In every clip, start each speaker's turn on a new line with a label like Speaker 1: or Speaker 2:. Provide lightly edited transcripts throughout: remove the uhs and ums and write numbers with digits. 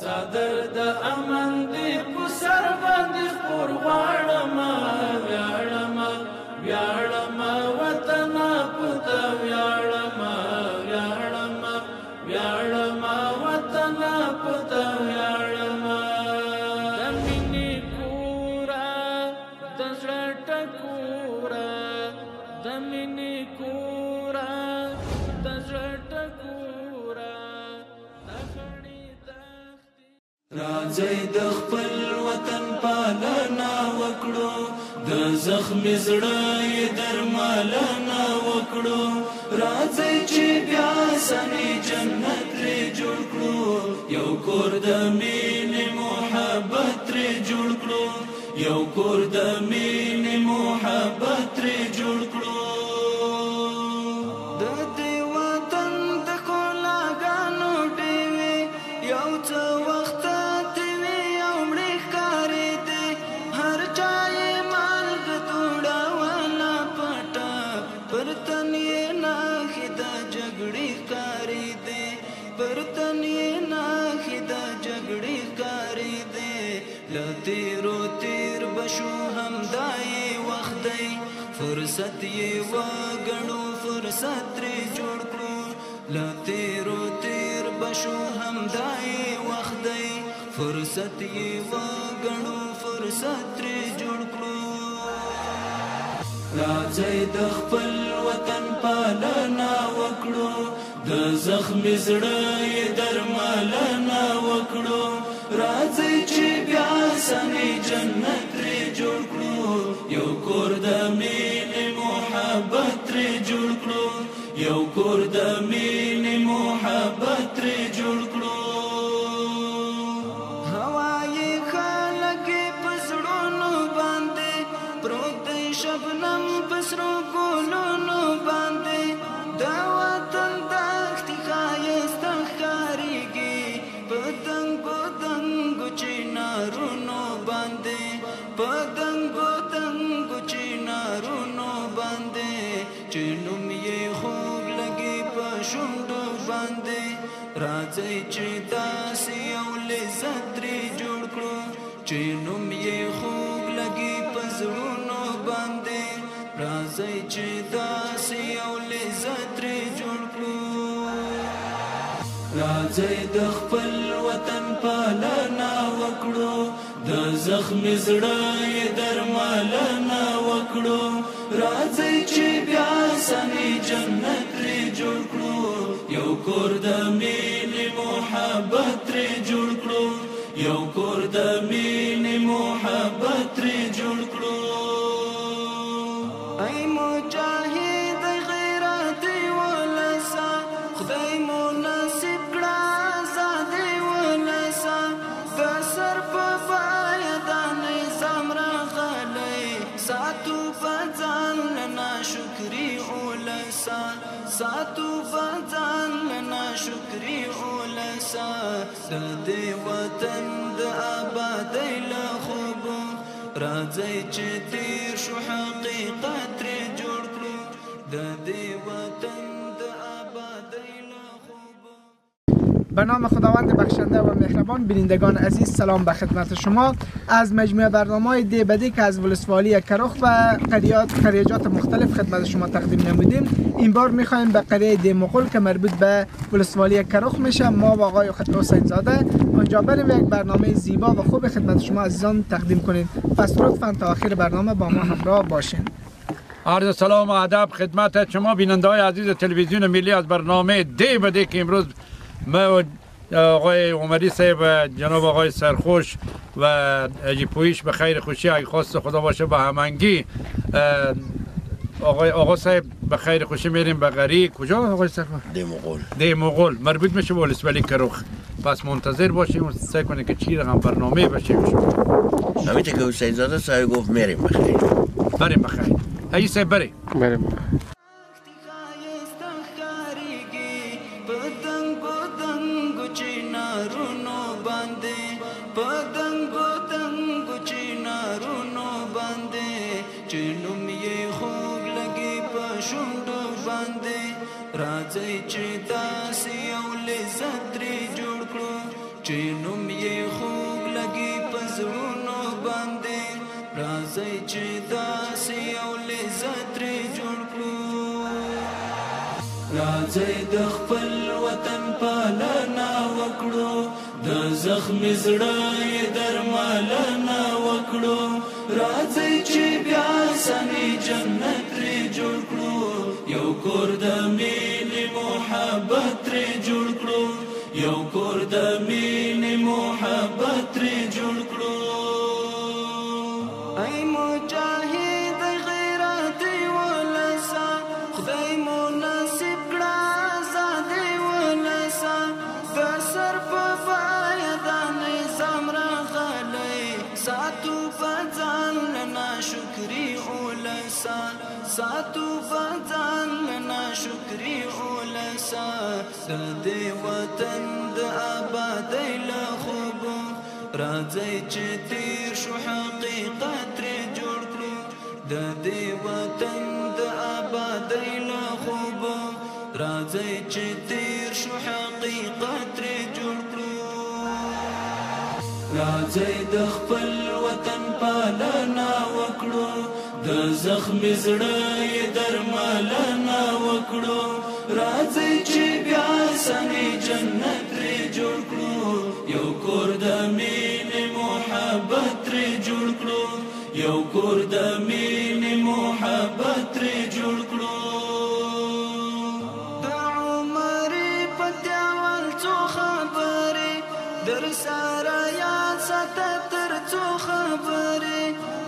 Speaker 1: صدر د امن دی په سر باندې خور غواړم ویاړم وطن پته ویاړم وطن پته ویاړم د مینې کورا د زړه ټکورا د مینې کورا د زړه ټکورا راځئ د خپل وطن پالنه وکړو د زخمي زړه یې درملنه وکړو راځئ چې بیا سنې جنت ترې جوړ کړو یو کور د مینې محبت ترې جوړ کړو یو کور د مینې محبت ترې جوړ کړو فرصت یې وګڼو فرصت ترې جوړ کړو له تیرو تیر بشو همدا یې وخت دی فرصت یې وګڼو فرصت ترې جوړ کړو راځئ د خپل وطن پالنه وکړو د زخمي زړه یې درملنه وکړو راځئ چې بیا سنې جنت ترې جوړ کړو یو کور د مینې محبت ترې جوړ کړو یو کور د مینې محبت ترې جوړ کړو هوایي خلک په زړونو باندې پروت دی شبنم په سرو ګلونو باندې د وطن دښتې ښایسته ښکارېږي په دنګو دنګو چنارونو باندې په دنګو دنګو چنارونو باندې چې نوم یې خوږ لګي په شونډو باندې راځئ چې داسې یو لذت ترې جوړ کړو چې نوم یې خوږ لګي په زړونو باندې راځئ چې داسې یو لذت ترې جوړ کړو راځئ د خپل وطن پالنه وکړو د زخمي زړه یې درملنه وکړو راځئ چې بیا سنې جنت ترې جوړ کړو یو کور د مینې محبت ترې جوړ کړو یو کور د مینې محبت ترې جوړ کړو ای مجاهد غیرت ولسا خدای مو نصیب کړه آزادي ولسا د سر په بیه دا نظام راغلی ساتو په ځان له ناشکري ولسا ساتو په ځان له ناشکري ولسا د دې وطن د آبادۍ له خوبو راځئ چې تیر شو حقیقت ترې جوړ کړو د دې وطن د آبادۍ له خوبو
Speaker 2: به نام خداوند بخشنده و مهربان. بینندگان عزیز سلام به خدمت شما از مجموعه برنامه‌های دی به دی که از ولسوالی کرخ و قریجات مختلف خدمت شما تقدیم نمودیم. این بار می‌خوایم به قریه دی مغول که مربوط به ولسوالی کرخ میشه ما و آقای حسین زاده اونجا بریم یک برنامه زیبا و خوب خدمت شما عزیزان تقدیم کنیم. پس لطفاً تا آخر برنامه با ما همراه باشین.
Speaker 3: عرض سلام و ادب خدمت شما بیننده‌های عزیز تلویزیون ملی از برنامه دی به دی که امروز ما و آقای عمری صاحب جناب آقای سرخوش و اجیپویش به خیر خوشی اگه خواست خدا باشه به همانگی آقا صاحب به خیر خوشی میریم به غری کجا آقای سرخوش؟ دی مغول مربوط میشه به ولسوالی کرخ. پس منتظر باشیم و سعی کنیم که چی رقم برنامه بشه
Speaker 4: همین که حسین زاده صاحب گفت میریم بخیر
Speaker 3: بریم بخیر ای صاحب بریم
Speaker 1: راځي چې داسې یو لذت ترې جوړ کړو چې نوم د خپل وطن پالنا وکړو د زخم زړه درمالنا وکړو راځي چې بیا سمې جنت ری جوړ کړو یو کور د مینې محبت ری جوړ کړو یو کور د مینې محبت ری جوړ کړو ای مجاهد غیرت ولسا خدای مناسب کړه آزاد ولسا د سر په باید نظام راغلی ساتو بځان ناشکری ولسا ساتو بځان ناشکری ولسا د دې وطن د آبادۍ له خوبو راځي چې تیر شو حقیقت ری جوړ کړو د دې وطن د آبادۍ له خوبو راځي چې تیر شو حقیقت ری جوړ کړو راځي د خپل وطن پالنا وکړو د زخم زړه درمالنا وکړو راځي چې بیا سمې جنت ری جوړ کړو یو کور د مینې محبت ری جوړ کړو یو کور د مینې محبت ری جوړ کړو د عمر په دیوال څو خبرې در سره یاد ساته تر څو خبرې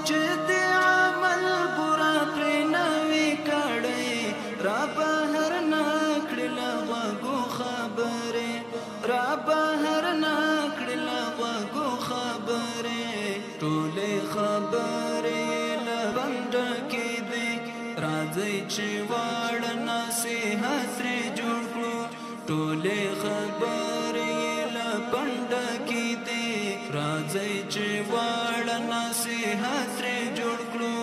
Speaker 1: چې د عمل پورا پرې نه وي کړی را بهر نه کړې له غوږو خبرې را بهر نه کړې له غوږو خبرې ټولې خبرې له بنده کې دي راځئ چې واړه نصیحت ترې جوړ کړو ټولې خبرې له بنده کې دي راځئ چې واړه نصیحت ترې جوړ کړو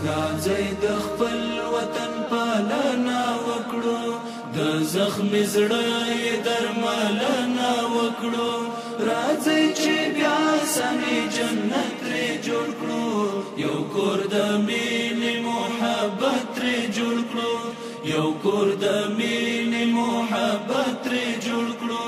Speaker 1: راځئ د خپل وطن پالنا وکړو د زخم زړه درمالنا وکړو راځئ چې بیا سمې جنت ری جوړ کړو یو کور د مینې محبت ری جوړ کړو یو کور د مینې محبت ری جوړ کړو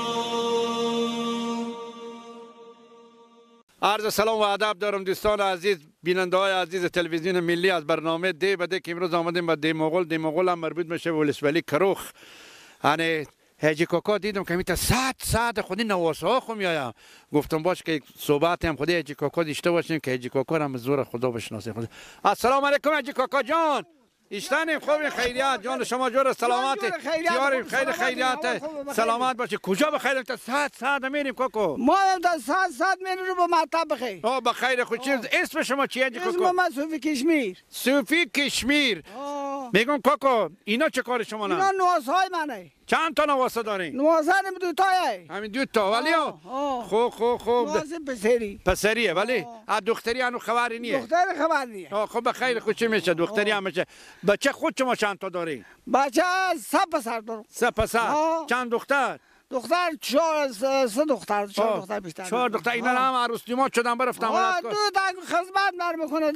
Speaker 3: عرض سلام و ادب دارم دوستان عزیز بیننده های عزیز تلویزیون ملی از برنامه دی به دی که امروز آمدیم به دی مغول هم مربوط میشه به ولسوالی کروخ. یعنی حاجی کاکا دیدم که میتا ساعت خودی نواسه ها خو میایم گفتم باش که صحبت هم خودی حاجی کاکا دیشته باشیم که حاجی کاکا هم زور خدا بشناسیم. السلام علیکم حاجی کاکا جان. ایشتنیم خوب خیریت جان شما جور سلامت دیاریم خیر خیریت سلامت باشه کجا بخیر تا ساعت میریم کاکو
Speaker 2: ما تا ساعت میریم رو به مطب بخیر
Speaker 3: بخیر خود چیز اسم شما چیه کاکو
Speaker 2: اسم من صوفی کشمیر
Speaker 3: صوفی کشمیر میگم کاکو اینا چه کار شما نه
Speaker 2: اینا نواسهای منه
Speaker 3: چند تا نواسه دارین
Speaker 2: نواسه هم دو تایه
Speaker 3: همین دو تا ولی خوب
Speaker 2: نواسه
Speaker 3: پسریه ولی از دختری هنو خبری نیه
Speaker 2: دختری خبر نیه
Speaker 3: خب بخیر خود چی میشه دختری هم میشه بچه خود شما چند تا داری
Speaker 2: بچه 3 پسر دارم
Speaker 3: 3 پسر چند دختر
Speaker 2: دختر 3 دختر 4 دختر بیشتر
Speaker 3: 4 دختر اینا هم عروس دیمات شدن برفتن ولد
Speaker 2: دو تا خدمت در میکنه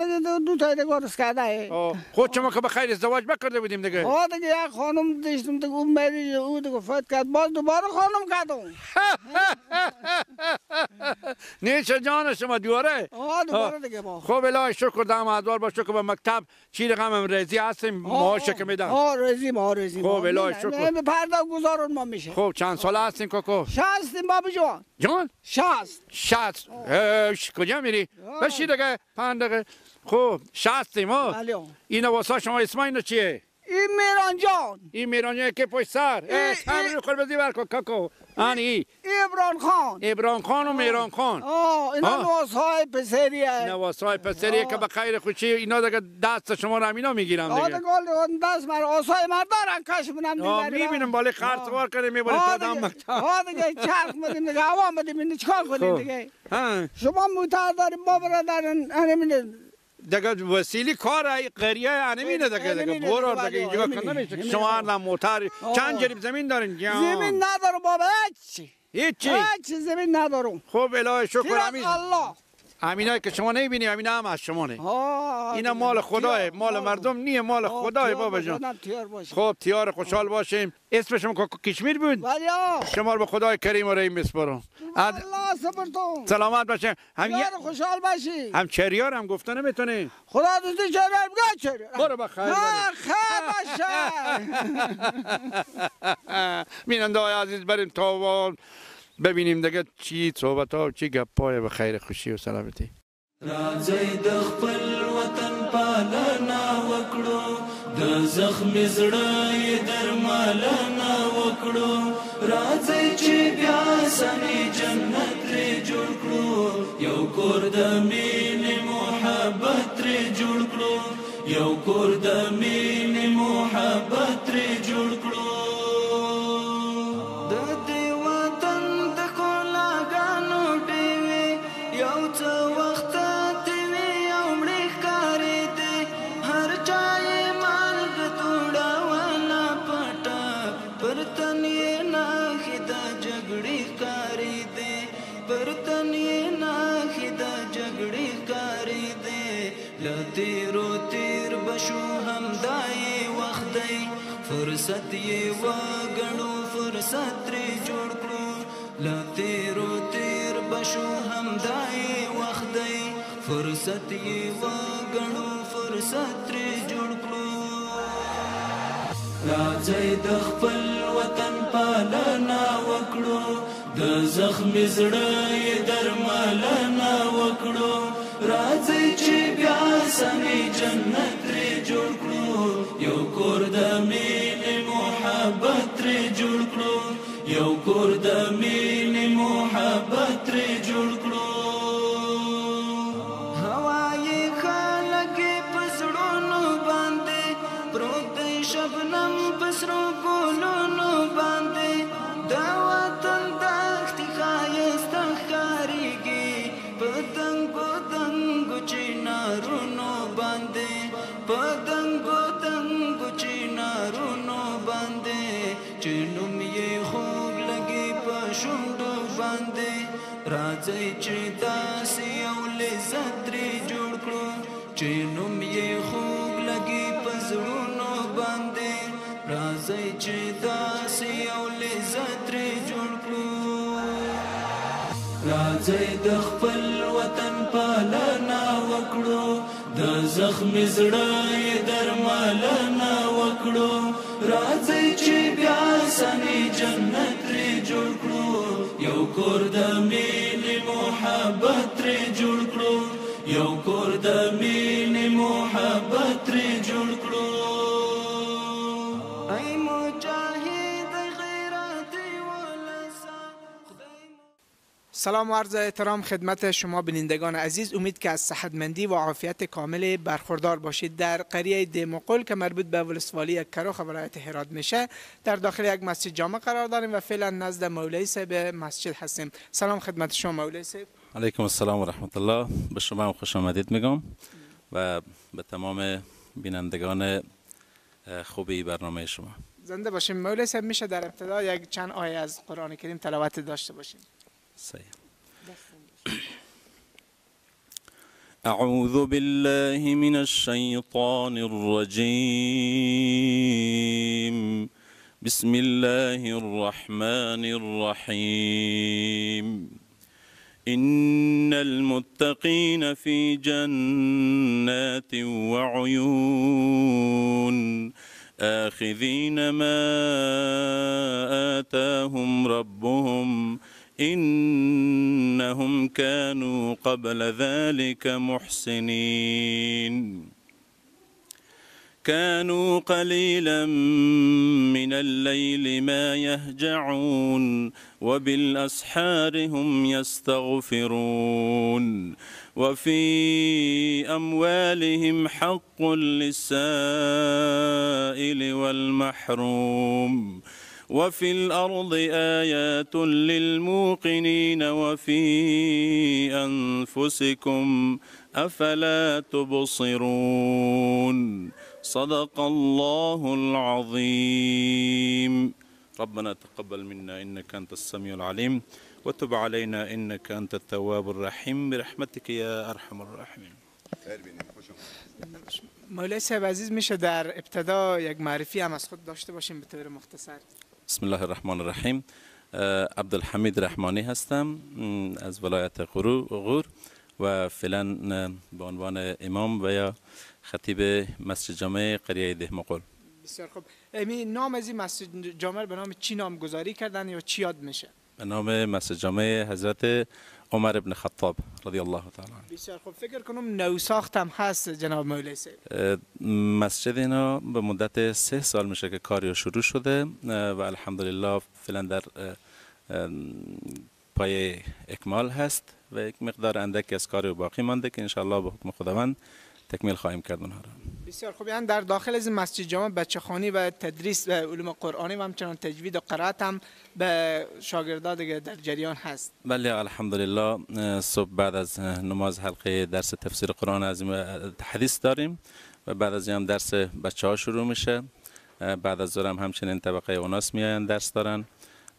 Speaker 2: دو تا دیگه درست کرده
Speaker 3: خود شما که بخیر ازدواج بکرده بودیم دیگه
Speaker 2: دیگه یک خانم داشتم دیگه اون مری او دیگه فوت کرد باز دوباره خانم کردم
Speaker 3: نیچه جان شما دوباره
Speaker 2: دیگه با
Speaker 3: خب الهی شکر دم ادوار باشه که به مکتب چی رقم رزی هستیم معاش که میدن
Speaker 2: رزی
Speaker 3: خب الهی شکر
Speaker 2: به پرده گذارون ما میشه
Speaker 3: خب چند ساله هستین کاکو
Speaker 2: 60 بابا جان
Speaker 3: 60 کجا میری بشی دیگه 5 دقیقه خب 60 ما اینا واسه شما اسم اینا چیه
Speaker 2: این میران جان
Speaker 3: که پشت سر تمرین خور بزی برکن کاکو آنی ابران خان و میران خان
Speaker 2: اینا نواسهای پسریه
Speaker 3: نواسهای پسریه که به خیر خوشی اینا دیگه دست شما رو همینا میگیرم دیگه
Speaker 2: دست من آسای مردارن کش بونم
Speaker 3: میبینم بالی خرد سوار کنه میبالی تا دم مکتب
Speaker 2: دیگه چرخ بدیم دیگه هوا بدیم اینه چکار کنیم دیگه شما موتر داریم ما برادرن همینه
Speaker 3: دیگه وسیلی کار قریه انمینه دیگه برو دیگه اینجا کن نمیشه شما هر موتر چند جریب زمین دارین
Speaker 2: زمین ندارم بابا هیچ
Speaker 3: هیچی
Speaker 2: زمین ندارم
Speaker 3: خب الهی شکر همین
Speaker 2: الله
Speaker 3: همینایی که شما نمیبینی همینا هم از شما نه. اینا مال خداه، مال مردم نیه، مال خداه بابا جان. خب تیار خوشحال باشیم. اسم شما کشمیر بود؟ شما رو به خدای کریم و رحیم بسپارم.
Speaker 2: الله صبرتون.
Speaker 3: سلامت باشه. هم
Speaker 2: خوشحال باشی.
Speaker 3: هم چریار هم گفته نمیتونی.
Speaker 2: خدا دوستی چریار بگه چریار.
Speaker 3: برو بخیر.
Speaker 2: خیر باشه.
Speaker 3: بیننده های عزیز بریم تا ببینیم دیگه چی صحبت ها و چی گپای به خیر خوشی و سلامتی.
Speaker 1: راځي د خپل وطن پالنا وکړو د زخم زړه درمالنا وکړو راځي چې بیا سمې جنت لري جوړ کړو یو کور د مینې محبت لري جوړ کړو یو کور د مینې محبت لري جوړ کړو تیر بشو همدای وخت دی فرصت یې وګڼو فرصت ترې جوړ کړو لا تیر بشو همدای وخت دی فرصت یې وګڼو فرصت ترې جوړ کړو راځي د خپل وطن پالنا وکړو د زخم زړه درمالنا وکړو راځي چې بیا سمې جنت لري جوړ کړو یو کور د مینې محبت لري جوړ کړو یو کور د مینې محبت لري جوړ کړو هوایي خلک په زړونو باندې پروت دی شبنم په سرو ګلونو باندې د وطن دښتې ښایسته ښکارېږي په دنګو چنارونو باندې په دنګو چنارونو باندې چې نوم یې خوږ لګي په شونډو باندې راځي چې داسې یو لذت ترې جوړ کړو چې نوم یې خوږ لګي په زړونو باندې راځي چې داسې یو لذت ترې جوړ کړو راځي د خپل وطن پالنا وکړو د زخم زړه درمالنا وکړو راځي چې بیا سمې جنت لري جوړ کړو یو کور د مینې محبت لري جوړ کړو یو کور د مینې محبت لري جوړ کړو
Speaker 2: سلام و عرض احترام خدمت شما بینندگان عزیز. امید که از صحتمندی و عافیت کامل برخوردار باشید. در قریه دیمقل که مربوط به ولسوالی کروخ ولایت هرات میشه در داخل یک مسجد جامع قرار داریم و فعلا نزد مولوی صاحب مسجد هستیم. سلام خدمت شما مولوی صاحب.
Speaker 5: علیکم السلام و رحمت الله. به شما هم خوش آمدید میگم و به تمام بینندگان خوبی برنامه شما.
Speaker 2: زنده باشیم مولوی صاحب. میشه در ابتدا یک چند آیه از قرآن کریم تلاوت داشته باشیم؟
Speaker 5: صحيح. أعوذ بالله من الشيطان الرجيم بسم الله الرحمن الرحيم إن المتقين في جنات وعيون آخذين ما آتاهم ربهم إنهم كانوا قبل ذلك محسنين كانوا قليلا من الليل ما يهجعون وبالأسحار هم يستغفرون وفي أموالهم حق للسائل والمحروم وفي الأرض آيات للموقنين وفي أنفسكم أفلا تبصرون صدق الله العظيم. ربنا تقبل منا إنك أنت السميع العليم وتب علينا إنك أنت التواب الرحيم برحمتك يا أرحم الراحمين.
Speaker 2: مولای صاحب عزیز میشه در ابتدا یک معرفی هم از خود داشته باشیم به طور مختصر؟
Speaker 5: بسم الله الرحمن الرحیم. عبدالحمید رحمانی هستم از ولایت غور و فعلا به عنوان امام و یا خطیب مسجد جامع قریه ده مقل.
Speaker 2: بسیار خوب. نام از این مسجد جامع به نام چی نامگذاری کردن یا چی یاد میشه؟
Speaker 5: به نام مسجد جامع حضرت عمر ابن خطاب رضی الله تعالی عنه.
Speaker 2: بسیار خوب. فکر کنم نو ساخت هم هست جناب مولای صاحب.
Speaker 5: مسجد اینا به مدت 3 سال میشه که کاری شروع شده و الحمدلله فعلا در پای اکمال هست و یک مقدار اندکی از کار باقی مانده که انشاءالله به حکم خداوند تکمیل خواهیم کرد اونها را.
Speaker 2: بسیار خوب. یعنی در داخل از مسجد جامع بچه خانی و تدریس و علوم قرآنی و همچنان تجوید و قرائت هم به شاگردان دیگه در جریان هست؟
Speaker 5: بله الحمدلله. صبح بعد از نماز حلقه درس تفسیر قرآن عظیم حدیث داریم و بعد از هم درس بچه ها شروع میشه. بعد از ظهر هم همچنین طبقه اوناس میاین درس دارن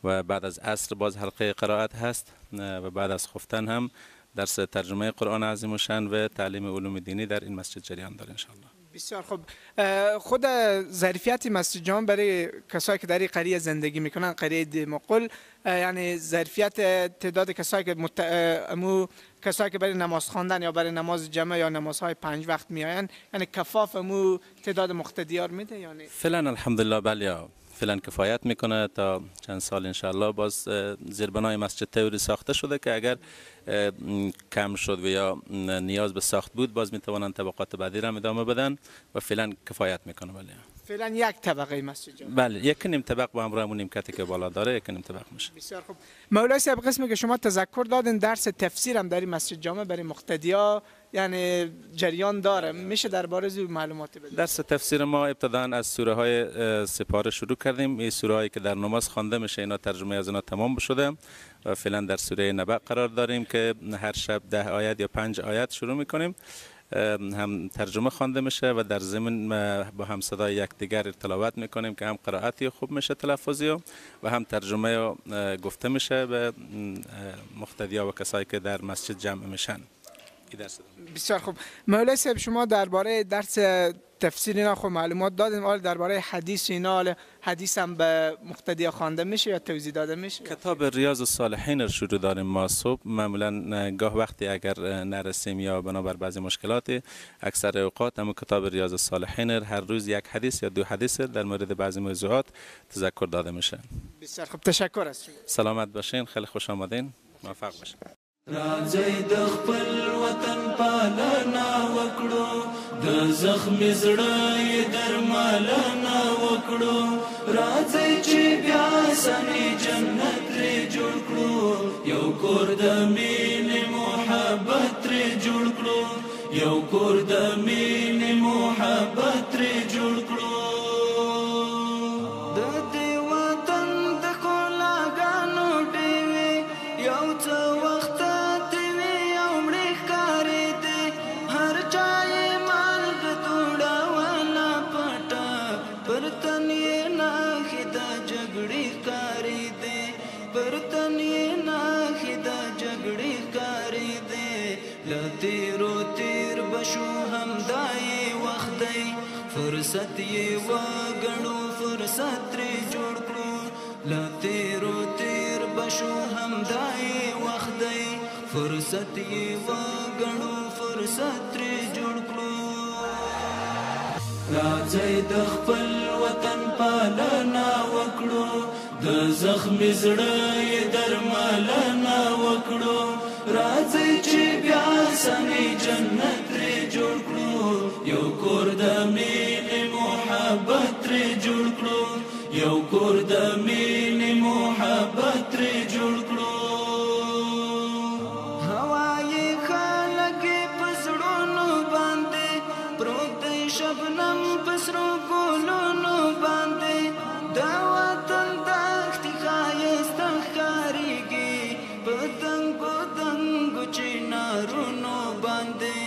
Speaker 5: و بعد از عصر باز حلقه قرائت هست و بعد از خفتن هم درس ترجمه قرآن عظیم و شان و تعلیم علوم دینی در این مسجد جریان داره انشاءالله.
Speaker 2: بسیار خوب. خود ظرفیت مسجد جامع برای کسایی که در این قریه زندگی میکنن، قریه ده مقل، یعنی ظرفیت تعداد کسایی که کسایی که برای نماز خواندن یا برای نماز جمع یا نمازهای 5 وقت میآیند، یعنی کفاف تعداد مقتدیار میده یا نه؟
Speaker 5: فعلا الحمدلله بله، فعلا کفایت میکنه. تا چند سال انشاءالله باز زیربنای مسجد تئوری ساخته شده که اگر کم شد و یا نیاز به ساخت بود باز میتوانند طبقات بعدی را ادامه بدن و فعلا کفایت میکنه. بله
Speaker 2: فعلا یک طبقه مسجد جامع.
Speaker 5: بله، یک نیم طبق با همراه همون نیمکتی که بالا داره یک نیم طبق میشه.
Speaker 2: بسیار خوب. مولای صاحب قسمی که شما تذکر دادین درس تفسیر هم در این مسجد جامع برای مقتدیا یعنی جریان داره، میشه درباره از معلومات بدید؟
Speaker 5: درس تفسیر ما ابتداً از سوره های سپاره شروع کردیم. این سوره هایی که در نماز خوانده میشه اینا ترجمه از اینا تمام شده و فعلا در سوره نبأ قرار داریم که هر شب 10 آیت یا 5 آیت شروع میکنیم، هم ترجمه خوانده میشه و در ضمن با هم صدای یکدیگر تلاوت میکنیم که هم قرائتی خوب میشه تلفظی و هم ترجمه گفته میشه به مقتدیا و کسایی که در مسجد جمع میشن.
Speaker 2: بسیار خوب. مولای صاحب شما درباره درس تفسیر اینا خود معلومات دادیم، حالا درباره حدیث اینا، حدیث هم به مقتدیا خوانده میشه یا توضیح داده میشه؟
Speaker 5: کتاب ریاض الصالحین رو شروع داریم ما صبح. معمولا گاه وقتی اگر نرسیم یا بنابر بعضی مشکلات، اکثر اوقات هم کتاب ریاض الصالحین هر روز یک حدیث یا 2 حدیث در مورد بعضی موضوعات تذکر داده میشه.
Speaker 2: بسیار خوب، تشکر از شما.
Speaker 5: سلامت باشین، خیلی خوش آمدین، موفق باشین.
Speaker 1: راځي د خپل وطن پالنا وکړو، د زخم زړه درملنا وکړو، راځي چې بیا سني جنت ری جوړ کړو، یو کور د مینې محبت ری جوړ کړو، یو کور د مینې محبت ری جوړ کړو. فرصت یې وګڼو، فرصت ترې جوړ کړو، له تیرو تیر بشو همدا یې وخت دی، فرصت یې وګڼو، فرصت ترې جوړ کړو. راځئ د خپل وطن پالنا وکړو، د زخم زړه یې درملنا وکړو، راځئ چې بیا سني جنت ترې جوړ کړو، یو کور د مینې محبت ترې جوړ کړو، یو کور د مینې محبت ترې جوړ کړو. هوایي خلک په زړونو باندې پروت دی، شبنم په سرو ګلونو باندې، د وطن دښتې ښایسته ښکارېږي په دنګو دنګو چنارونو باندې،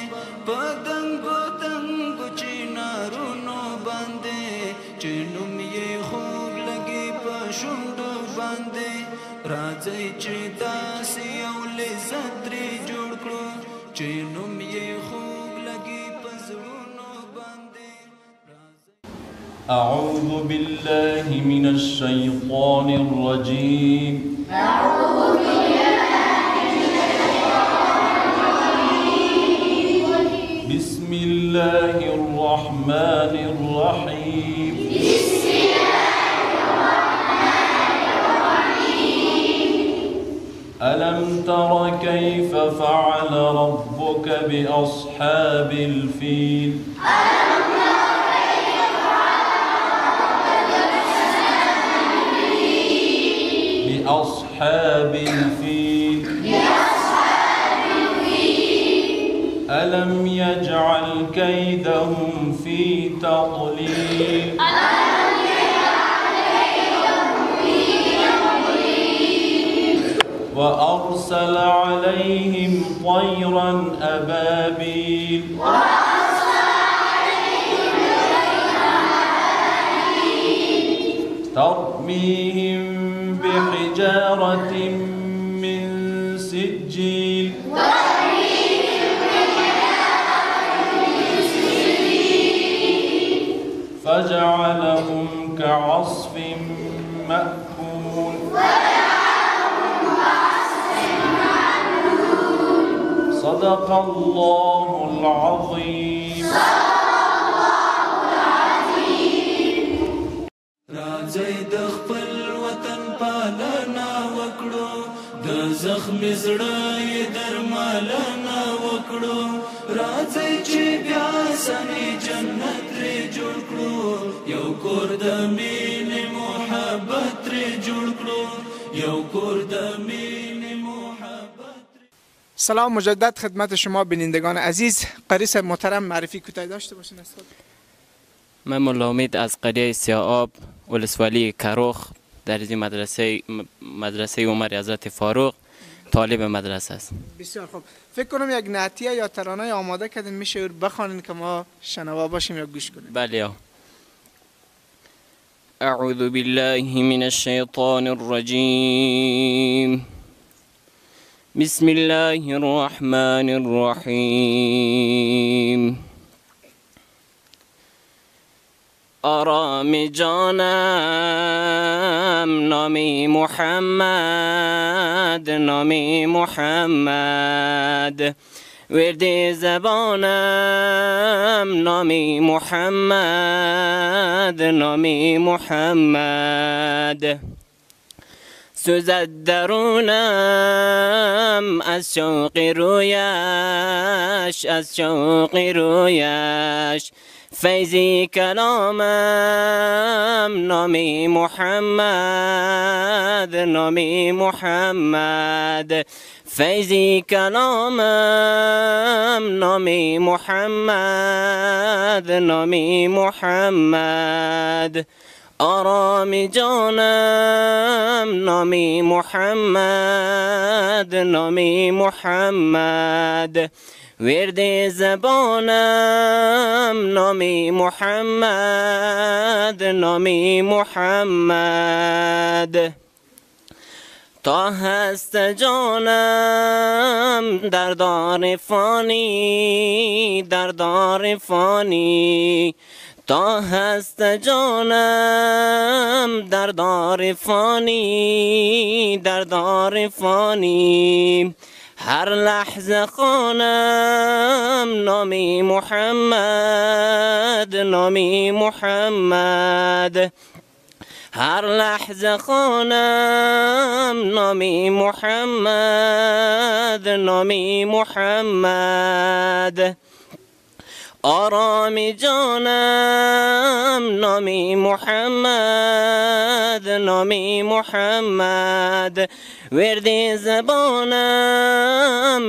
Speaker 1: په دنګو دنګو چنارونو باندې، چې نوم یې خوږ لګي په شونډو باندې راځي چې داسې یو لذت ترې جوړ کړو چې نوم یې خوږ لګي په زړونو باندې.
Speaker 6: أعوذ بالله من الشيطان الرجيم. بسم الله الرحمن الرحيم. ألم تر كيف فعل ربك بأصحاب الفيل؟ بأصحاب الفيل. ألم يجعل كيدهم في تضليل. وأرسل عليهم طيرا أبابيل. ترميهم بحجارة من سجيل. فجعلهم كعصف مأكول. صدق الله العظيم.
Speaker 1: راځي د خپل وطن پالنا وکړو د زخم زړه یې درملنا وکړو راځي چې بیا سني جنت ری جوړ کړو یو کور د مینې محبت ری جوړ کړو یو کور د مینې محبت.
Speaker 2: سلام مجدد خدمت شما بینندگان عزیز. قاری صاحب محترم معرفی کوتاهی داشته باشین از خود.
Speaker 7: من مولا امید از قریه سیاآب ولسوالی کروخ در این مدرسه عمر حضرت فاروق طالب مدرسه است.
Speaker 2: بسیار خوب. فکر کنم یک نعتیه یا ترانه آماده کردین میشه او بخوانین که ما شنوا باشیم یا گوش کنیم.
Speaker 7: بله. اعوذ بالله من الشیطان الرجیم. بسم الله الرحمن الرحیم. آرام جانم نامی محمد نامی محمد ورد زبانم نامی محمد نامی محمد سوزد درونم از شوق رویش از شوق رویش فیضی کلامم نامی محمد نامی محمد فیضی کلامم نامی محمد نامی محمد آرام جانم نامی محمد نامی محمد ورد زبانم نامی محمد نامی محمد تا هست جانم در دار فانی در دار فانی تا هست جانم در دار فانی در دار فانی هر لحظه خوانم نامی محمد نامی محمد هر لحظه خوانم نامی محمد نامی محمد آرام جانم نامی محمد نامی محمد ورد زبانم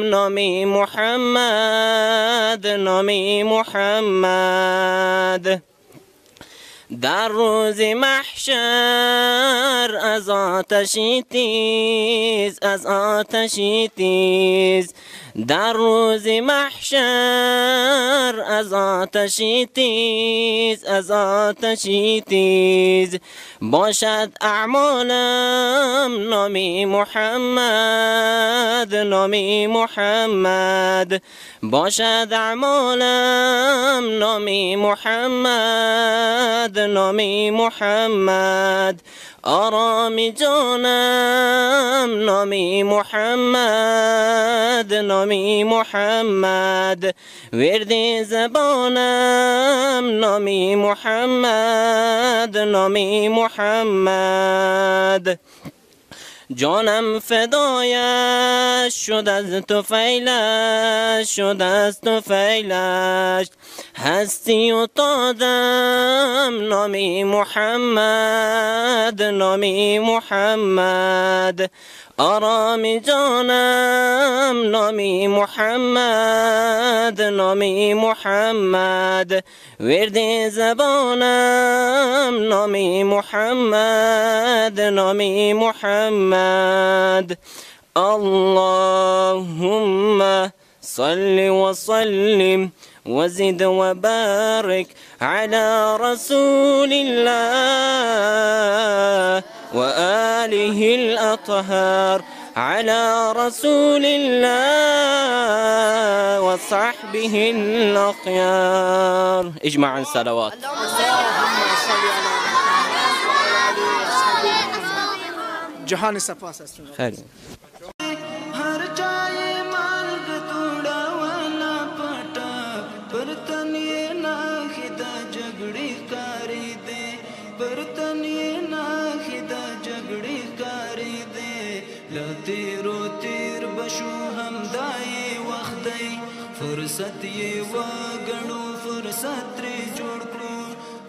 Speaker 7: نامی محمد نامی محمد در روز محشر از آتشی تیز، از آتشی تیز، در روز محشر از آتشی تیز، از آتشی تیز، باشد اعمالم نامی محمد، نامی محمد، باشد اعمالم نامی محمد، نامی محمد، آرام جانم نامی محمد، نامی محمد، ورد زبانم نامی محمد، نامی محمد، جانم فدایش شد از طفیلش، شد از طفیلش، هستی و تادم نامی محمد، نامی محمد، آرام جانم نامی محمد، نامی محمد، ورد زبانم نامی محمد، نامی محمد. اللهم صل وسلم وزد وبارك على رسول الله وآله الأطهار، على رسول الله وصحبه الأخيار. اجمعا صلوات.
Speaker 2: جهان سپاس است.
Speaker 7: خیر.
Speaker 1: فرصت یې وګڼو، فرصت ترې جوړ کړو،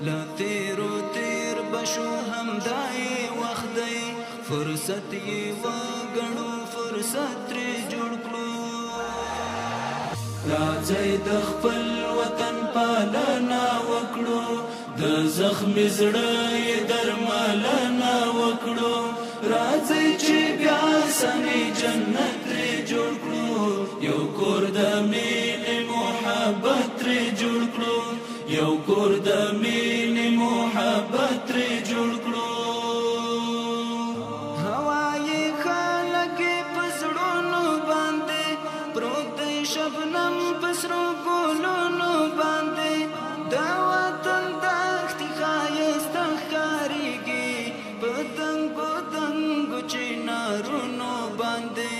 Speaker 1: له تیرو تیر بشو همدا یې وخت دی، فرصت یې وګڼو، فرصت ترې جوړ کړو. راځئ د خپل وطن پالنه وکړو، د زخمي زړه یې درملنه وکړو، راځئ چې بیا سمې جنت ترې جوړ کړو، یو کور د مینې محبت ترې جوړ کړو، یو کور د مینې محبت ترې جوړ کړو. هوایي خلک په زړونو باندې پروت دی، شبنم په سرو ګلونو باندې، د وطن دښتې ښایسته ښکارېږي په دنګو دنګو چنارونو باندې،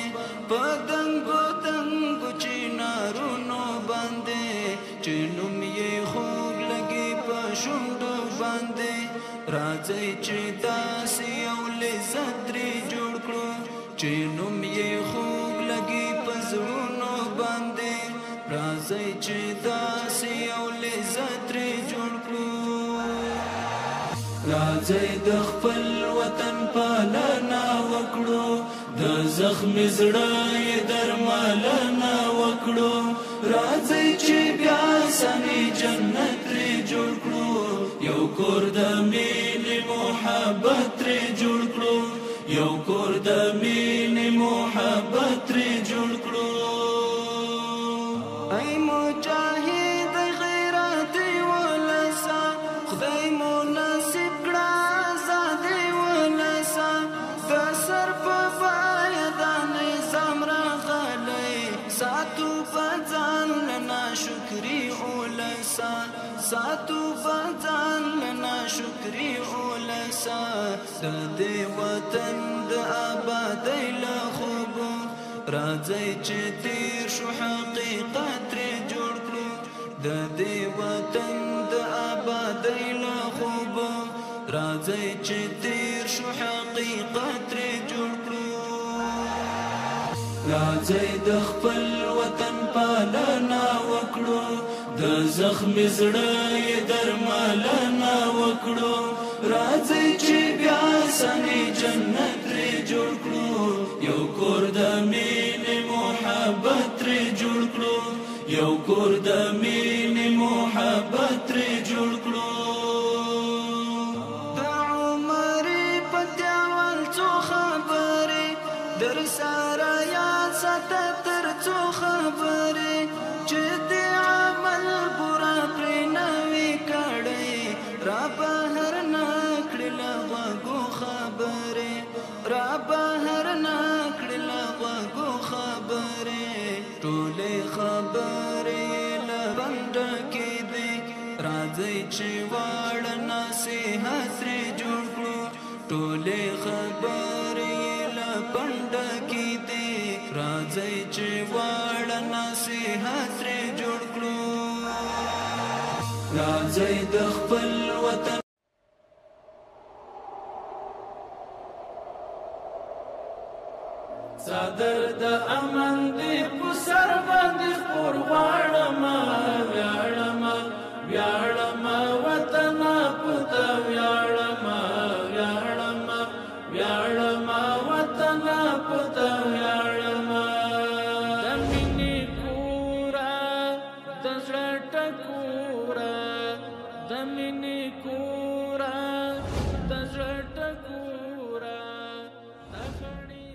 Speaker 1: په دنګو دنګو چنارونو باندې، چې نوم یې خوږ لګي په شونډو باندې. راځئ چې داسې یو لذت ترې جوړ کړو، چې نوم یې خوږ لګي په زړونو باندې. راځئ چې داسې یو لذت ترې جوړ کړو. راځئ د خپل وطن پالنه وکړو، د زخمي زړه یې درملنه وکړو، راځئ چې بیا سمې جنت ترې جوړ کړو، یو کور د مینې محبت ترې جوړ کړو، یو کور د مینې محبت ترې جوړ کړو. ای مجاهد غیرت ولسا، خدای مو نصیب کړه آزادي ولسا، د سر په بیه دا نظام راغلی، ساتو په ځان له ناشکري ولسا، ساتو په ځان له ناشکري ولسا، د دې وطن د آبادۍ له خوبو راځئ چې تیر شو حقیقت ترې جوړ کړو، د دې وطن د آبادۍ له خوبو راځئ چې تیر شو حقیقت ترې جوړ کړو. راځئ د خپل وطن پالنه وکړو، د زخمي زړه یې درملنه وکړو، راځئ چې بیا سمې جنت ترې جوړ کړو، یو کور د مینې محبت ترې جوړ کړو، یو کور د مینې محبت ترې جوړ کړو. در سارا یاد ساته تر څو خبرې چې د عمل پورا پرې نوي کړی را بهر نکړې له غوږو خبرې را بهر نکړې له غوږو خبرې ټولې خبرې له بنده کې دي راځئ چې واړه نصیحت ترې جوړ کړو ټولې خبرې له بنده کې دي راځئ چې واړه نصیحت ترې جوړ کړو راځئ د خپل وطن صدر د امن دی په سر باندې خور غواړم ویاړم ویاړم وطن پته ویاړم ویاړم ویاړم وطن پته ویاړم د مینې کورا د زړه ټکورا د مینې کورا د زړه ټکورا د خړې